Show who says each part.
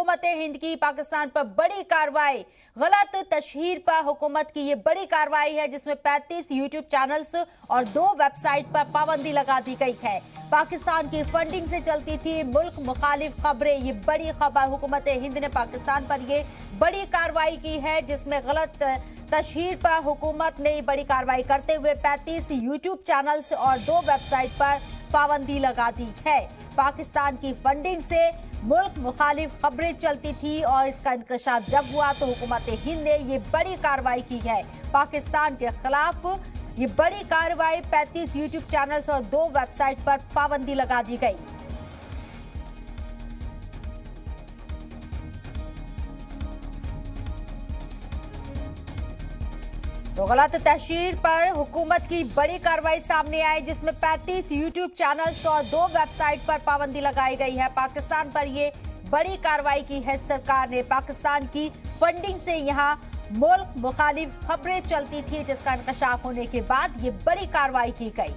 Speaker 1: हुकूमत हिंद की पाकिस्तान पर बड़ी कार्रवाई। गलत तशहीर पर हुकूमत की ये बड़ी कार्रवाई है जिसमें 35 यूट्यूब चैनल्स और 2 वेबसाइट पर पाबंदी लगा दी गई है। पाकिस्तान की फंडिंग से चलती थी मुल्क मुखालिफ खबरें। ये बड़ी खबर हुकूमत हिंद ने पाकिस्तान पर ये बड़ी कार्रवाई की है जिसमें गलत तशहीर पर हुकूमत ने बड़ी कार्रवाई करते हुए 35 यूट्यूब चैनल्स और 2 वेबसाइट पर पाबंदी लगा दी है। पाकिस्तान की फंडिंग से मुल्क मुखालिफ खबरें चलती थी और इसका इंकशाफ जब हुआ तो हुकूमत हिंद ने ये बड़ी कार्रवाई की है। पाकिस्तान के खिलाफ ये बड़ी कार्रवाई 35 यूट्यूब चैनल्स और 2 वेबसाइट पर पाबंदी लगा दी गई। तो गलत तशहीर पर हुकूमत की बड़ी कार्रवाई सामने आई जिसमें 35 यूट्यूब चैनल्स और 2 वेबसाइट पर पाबंदी लगाई गई है। पाकिस्तान पर ये बड़ी कार्रवाई की है सरकार ने। पाकिस्तान की फंडिंग से यहां मुल्क मुखालिफ खबरें चलती थी जिसका इंकशाफ होने के बाद ये बड़ी कार्रवाई की गई।